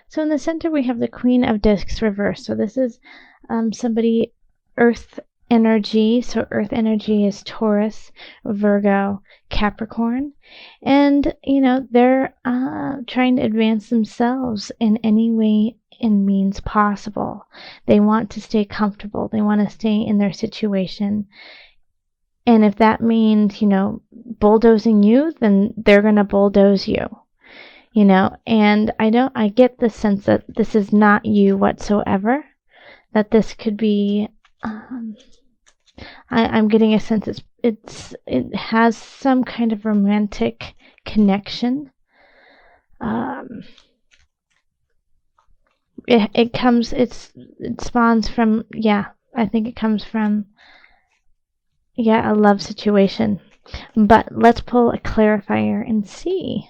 So in the center, we have the Queen of Discs reversed. So this is somebody, Earth energy. So Earth energy is Taurus, Virgo, Capricorn. And, they're trying to advance themselves in any way and means possible. They want to stay comfortable. They want to stay in their situation. And if that means, bulldozing you, then they're going to bulldoze you. And I get the sense that this is not you whatsoever, that this could be, I'm getting a sense it has some kind of romantic connection. It spawns from, I think it comes from, a love situation. But let's pull a clarifier and see.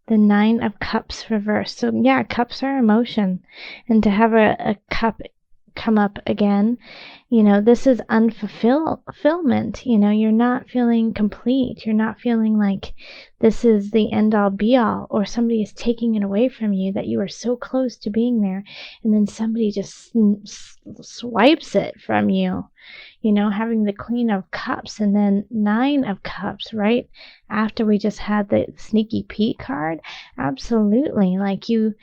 The 9 of Cups reversed. So cups are emotion. And to have a cup come up again, this is unfulfillment. You're not feeling complete. You're not feeling like this is the end all be all, or somebody is taking it away from you, that you are so close to being there, and then somebody just swipes it from you. Having the Queen of Cups and then 9 of Cups right after we just had the Sneaky Pete card. Absolutely. Like you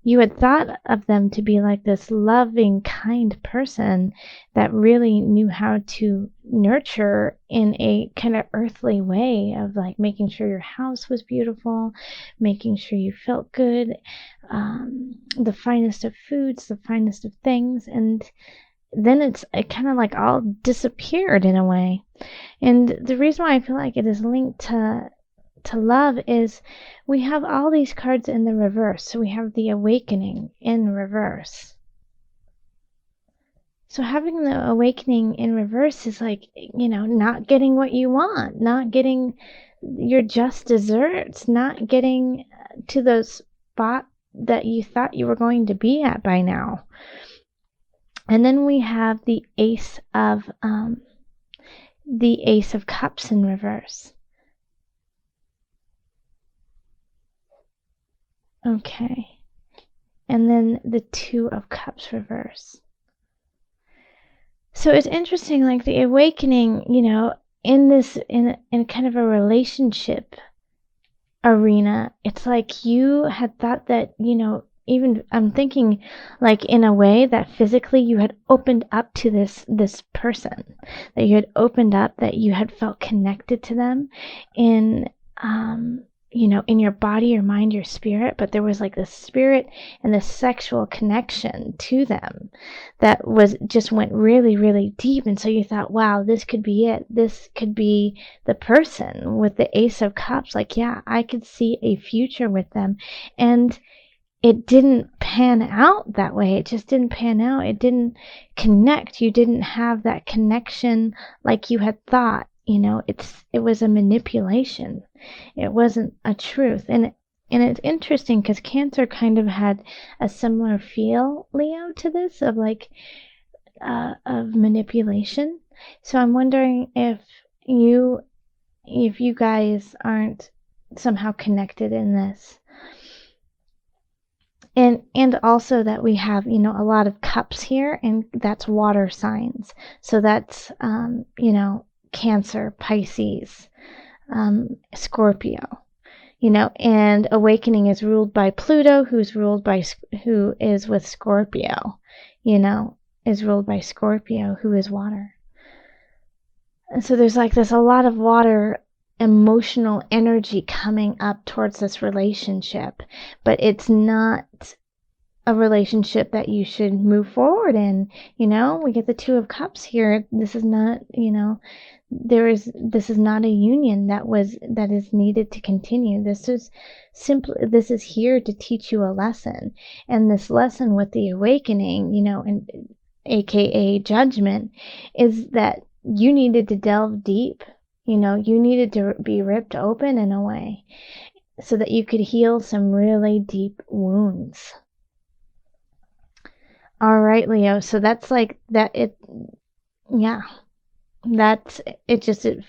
had thought of them to be like this loving, kind person that really knew how to nurture in a kind of earthly way of like making sure your house was beautiful, making sure you felt good, the finest of foods, the finest of things. And then it kind of like all disappeared in a way. And the reason why I feel like it is linked to love is we have all these cards in the reverse. So we have the Awakening in reverse. So having the Awakening in reverse is like, not getting what you want, not getting your just desserts, not getting to the spot that you thought you were going to be at by now. And then we have the Ace of Cups in reverse. Okay. And then the 2 of Cups reverse. So it's interesting, like the Awakening, in this, in kind of a relationship arena, it's like you had thought that, even I'm thinking like in a way that physically you had opened up to this person, that you had opened up, that you had felt connected to them in, in your body, your mind, your spirit, but there was like this spirit and this sexual connection to them that just went really, really deep. And so you thought, wow, this could be it. This could be the person with the Ace of Cups. Like, I could see a future with them. And it didn't pan out that way. It just didn't pan out. It didn't connect. You didn't have that connection like you had thought. It was a manipulation. It wasn't a truth. And it's interesting because Cancer kind of had a similar feel, Leo, to this of like of manipulation. So I'm wondering if you guys aren't somehow connected in this. And also that we have, a lot of cups here, and that's water signs. So that's, Cancer, Pisces, Scorpio, and Awakening is ruled by Pluto, who is with Scorpio, is ruled by Scorpio, who is water. And so there's like a lot of water emotional energy coming up towards this relationship, but it's not a relationship that you should move forward in. We get the 2 of Cups here. This is not, this is not a union that is needed to continue. This is here to teach you a lesson. And this lesson with the Awakening, and aka judgment, is that you needed to delve deep. You needed to be ripped open in a way so that you could heal some really deep wounds. All right, Leo. So that's like that. It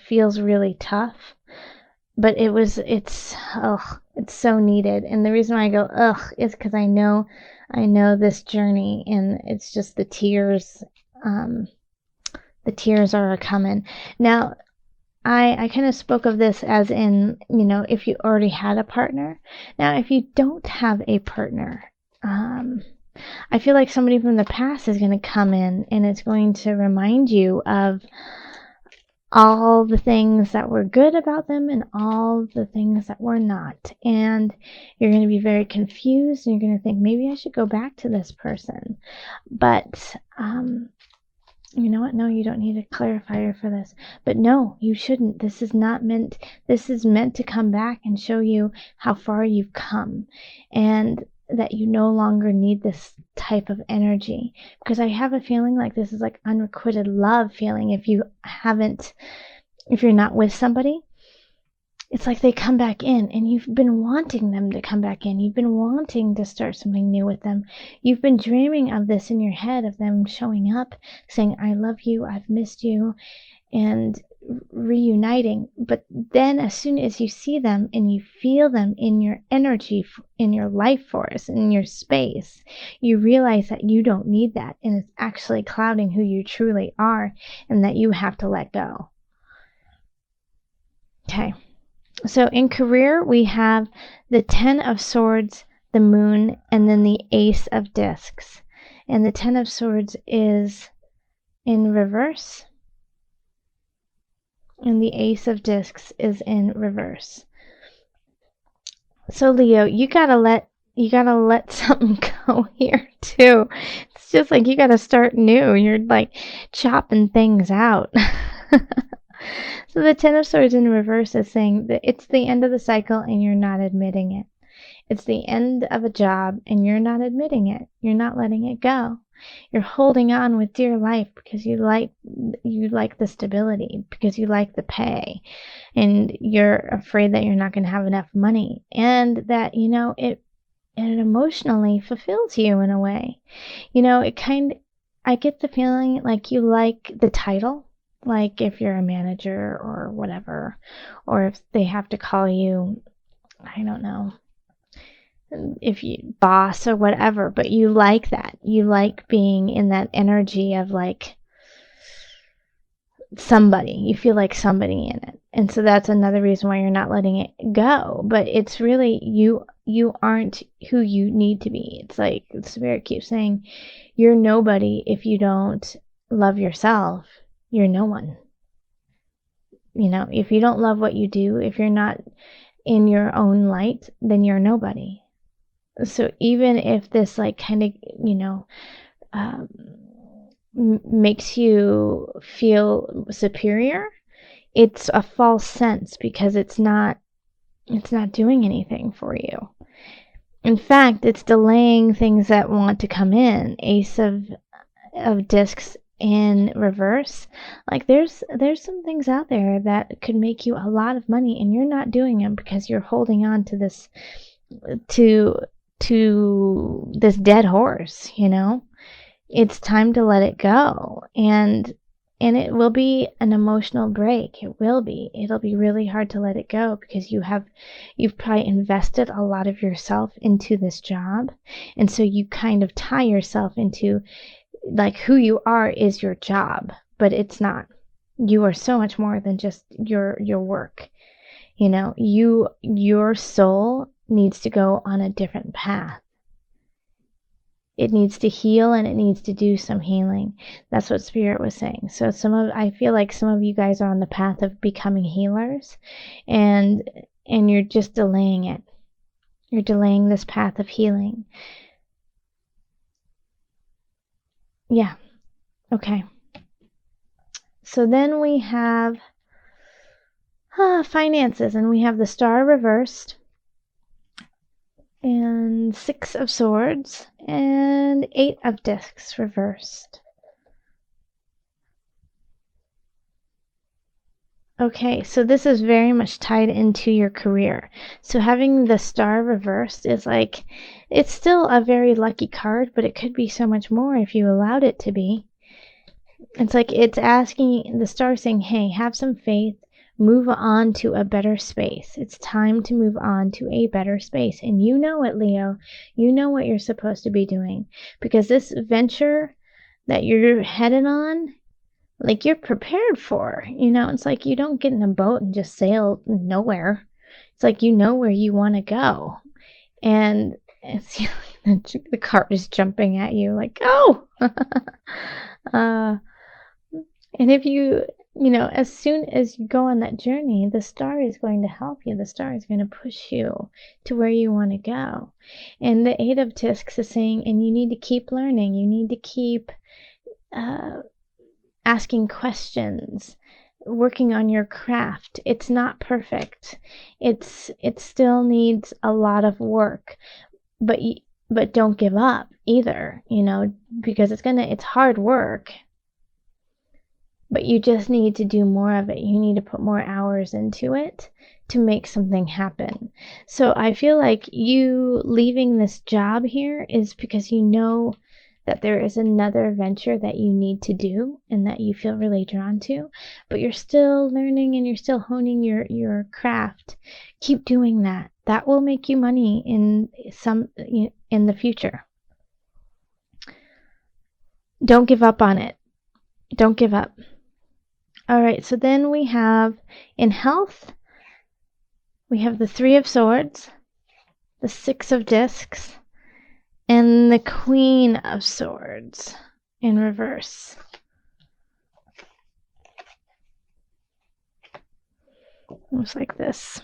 feels really tough. but it's so needed. And the reason why I go ugh is because I know this journey, and it's just the tears are coming. Now, I kind of spoke of this as in, if you already had a partner. Now, if you don't have a partner, I feel like somebody from the past is going to come in, and it's going to remind you of all the things that were good about them and all the things that were not. And you're going to be very confused, and you're going to think, maybe I should go back to this person. But you know what? No, you don't need a clarifier for this. But no, you shouldn't. This is meant to come back and show you how far you've come, and that you no longer need this type of energy. Because I have a feeling like this is like unrequited love feeling. If you're not with somebody, it's like they come back in, and you've been wanting them to come back in. You've been wanting to start something new with them. You've been dreaming of this in your head, of them showing up, saying, I love you, I've missed you, and reuniting. But then as soon as you see them and you feel them in your energy, in your life force, in your space, you realize that you don't need that, and it's actually clouding who you truly are, and that you have to let go. Okay. So in career, we have the 10 of Swords, the Moon, and then the Ace of Discs. And the 10 of Swords is in reverse, and the Ace of Discs is in reverse. So Leo, you gotta let something go here too. It's just like you gotta start new. You're like chopping things out. So the 10 of Swords in reverse is saying that it's the end of the cycle and you're not admitting it. It's the end of a job and you're not admitting it. You're not letting it go. You're holding on with dear life because you like the stability, because you like the pay, and you're afraid that you're not going to have enough money, and that it emotionally fulfills you in a way. I get the feeling like you like the title. Like if you're a manager or whatever, or if they have to call you, I don't know, if you boss or whatever, but you like that. You like being in that energy of like somebody. You feel like somebody in it. And so that's another reason why you're not letting it go. But it's really you aren't who you need to be. It's like it's very cute saying you're nobody if you don't love yourself. You're no one. If you don't love what you do, if you're not in your own light, then you're nobody. So even if this like kind of, makes you feel superior, it's a false sense because it's not doing anything for you. In fact, it's delaying things that want to come in. Ace of Discs in reverse, like there's some things out there that could make you a lot of money, and you're not doing them because you're holding on to this this dead horse. It's time to let it go, and it will be an emotional break. It'll be really hard to let it go because you've probably invested a lot of yourself into this job, and so you kind of tie yourself into like who you are is your job, but it's not. You are so much more than just your work. Your soul needs to go on a different path. It needs to heal, and it needs to do some healing. That's what Spirit was saying. So I feel like some of you guys are on the path of becoming healers, and you're just delaying it. You're delaying this path of healing. Yeah. Okay. So then we have finances, and we have the Star reversed, and 6 of Swords, and 8 of Discs reversed. Okay, so this is very much tied into your career. So having the Star reversed is like, it's still a very lucky card, but it could be so much more if you allowed it to be. It's like it's asking, the Star saying, hey, have some faith, Move on to a better space. It's time to move on to a better space. And you know it, Leo. You know what you're supposed to be doing, because this venture that you're headed on, like, you're prepared for. It's like you don't get in a boat and just sail nowhere. It's like you know where you want to go. And it's the cart is jumping at you like, go! And if as soon as you go on that journey, the star is going to help you. The star is going to push you to where you want to go. And the Eight of Discs is saying, and you need to keep learning. You need to keep asking questions, working on your craft. It's not perfect. It still needs a lot of work, but don't give up either, because it's hard work. But you just need to do more of it. You need to put more hours into it to make something happen. So I feel like you leaving this job here is because you know that there is another venture that you need to do and that you feel really drawn to, but you're still learning and you're still honing your craft. Keep doing that. That will make you money in the future. Don't give up on it. Don't give up. All right, so then we have, in health, we have the Three of Swords, the Six of Discs, and the Queen of Swords in reverse. Looks like this.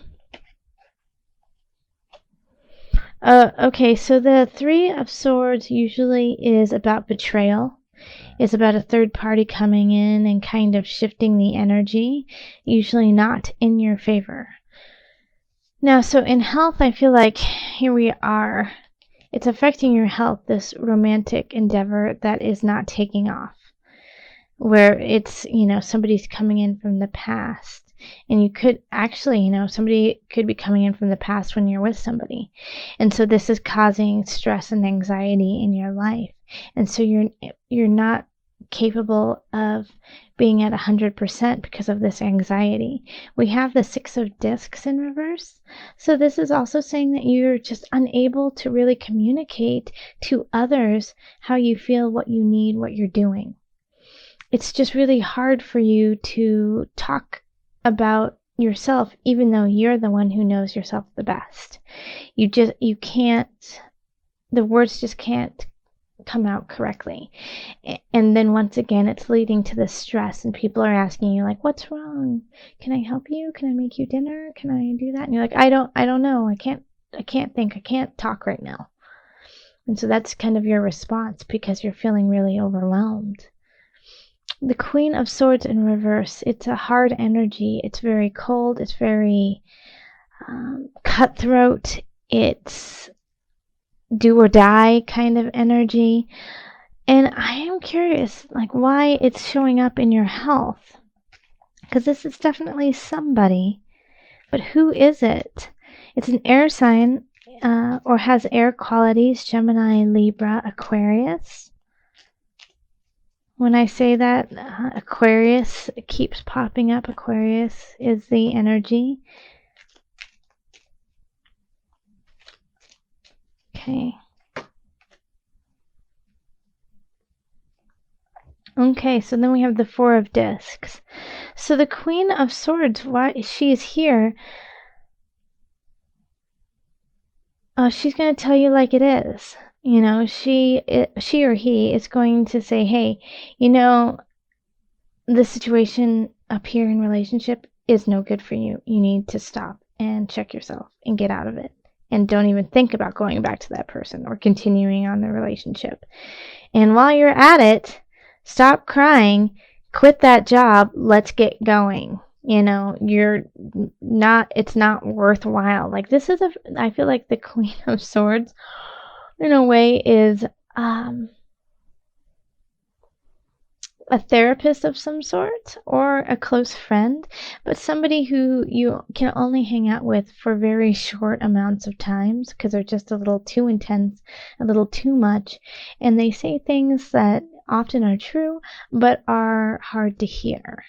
Okay, so the Three of Swords usually is about betrayal. It's about a third party coming in and kind of shifting the energy, usually not in your favor. Now, so in health, I feel like here we are. It's affecting your health, this romantic endeavor that is not taking off, where it's, somebody's coming in from the past. And you could actually, somebody could be coming in from the past when you're with somebody. And so this is causing stress and anxiety in your life. And so you're not capable of being at 100% because of this anxiety. We have the Six of Discs in reverse. So this is also saying that you're just unable to really communicate to others how you feel, what you need, what you're doing. It's just really hard for you to talk about yourself, even though you're the one who knows yourself the best. You can't, the words just can't come out correctly. And then once again, it's leading to the stress, and people are asking you like, what's wrong? Can I help you? Can I make you dinner? Can I do that? And you're like, I don't know. I can't think. I can't talk right now. And so that's kind of your response because you're feeling really overwhelmed. The Queen of Swords in reverse, it's a hard energy. It's very cold. It's very cutthroat. It's do or die kind of energy. And I am curious, like, why it's showing up in your health. Because this is definitely somebody. But who is it? It's an air sign or has air qualities, Gemini, Libra, Aquarius. When I say that, Aquarius keeps popping up. Aquarius is the energy. Okay. Okay, so then we have the Four of Discs. So the Queen of Swords, why she's here, she's going to tell you like it is. She or he is going to say, hey, the situation up here in relationship is no good for you. You need to stop and check yourself and get out of it. And don't even think about going back to that person or continuing on the relationship. And while you're at it, stop crying, quit that job, let's get going. It's not worthwhile. Like, I feel like the Queen of Swords, in a way, is a therapist of some sort or a close friend, but somebody who you can only hang out with for very short amounts of times because they're just a little too intense, a little too much, and they say things that often are true but are hard to hear.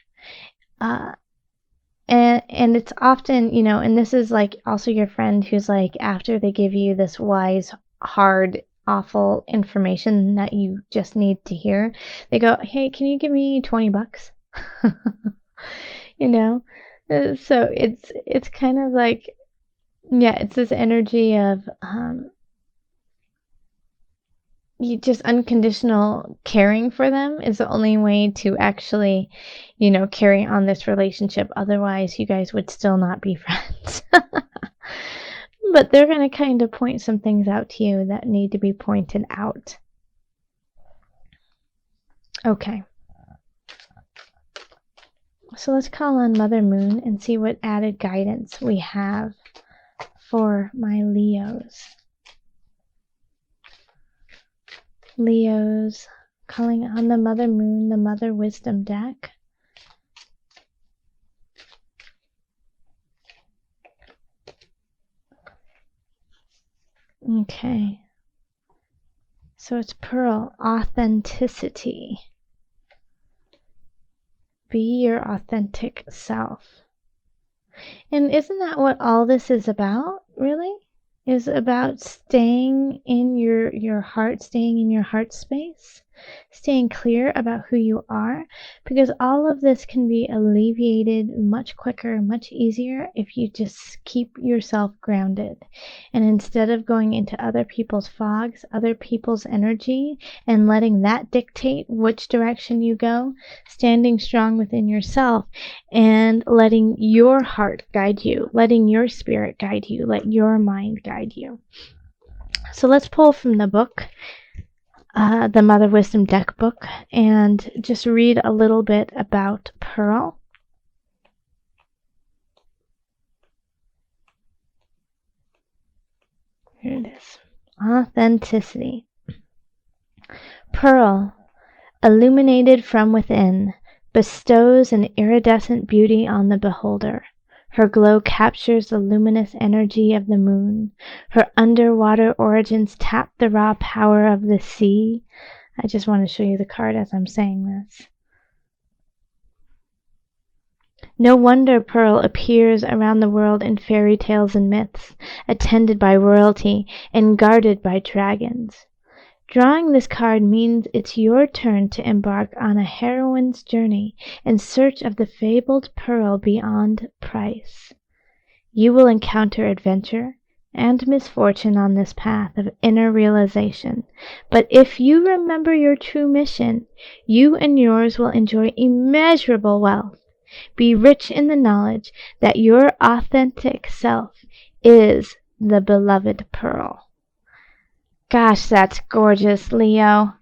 And it's often, you know, and this is like also your friend who's like, after they give you this wise, hard, awful information that you just need to hear, they go, hey, can you give me $20? You know? So it's kind of like, yeah, it's this energy of you just unconditional caring for them is the only way to actually, you know, carry on this relationship. Otherwise, you guys would still not be friends. But they're going to kind of point some things out to you that need to be pointed out. Okay. So let's call on Mother Moon and see what added guidance we have for my Leos. Leos, calling on the Mother Moon, the Mother Wisdom deck. Okay. So it's Pearl, authenticity. Be your authentic self. And isn't that what all this is about, really? Is about staying in your heart, staying in your heart space, staying clear about who you are, because all of this can be alleviated much quicker, much easier if you just keep yourself grounded. And instead of going into other people's fogs, other people's energy, and letting that dictate which direction you go, standing strong within yourself and letting your heart guide you, letting your spirit guide you, let your mind guide you. So let's pull from the book, the Mother Wisdom deck book, and just read a little bit about Pearl. Here it is. Authenticity. Pearl, illuminated from within, bestows an iridescent beauty on the beholder. Her glow captures the luminous energy of the moon. Her underwater origins tap the raw power of the sea. I just want to show you the card as I'm saying this. No wonder Pearl appears around the world in fairy tales and myths, attended by royalty and guarded by dragons. Drawing this card means it's your turn to embark on a heroine's journey in search of the fabled pearl beyond price. You will encounter adventure and misfortune on this path of inner realization, but if you remember your true mission, you and yours will enjoy immeasurable wealth. Be rich in the knowledge that your authentic self is the beloved pearl. Gosh, that's gorgeous, Leo.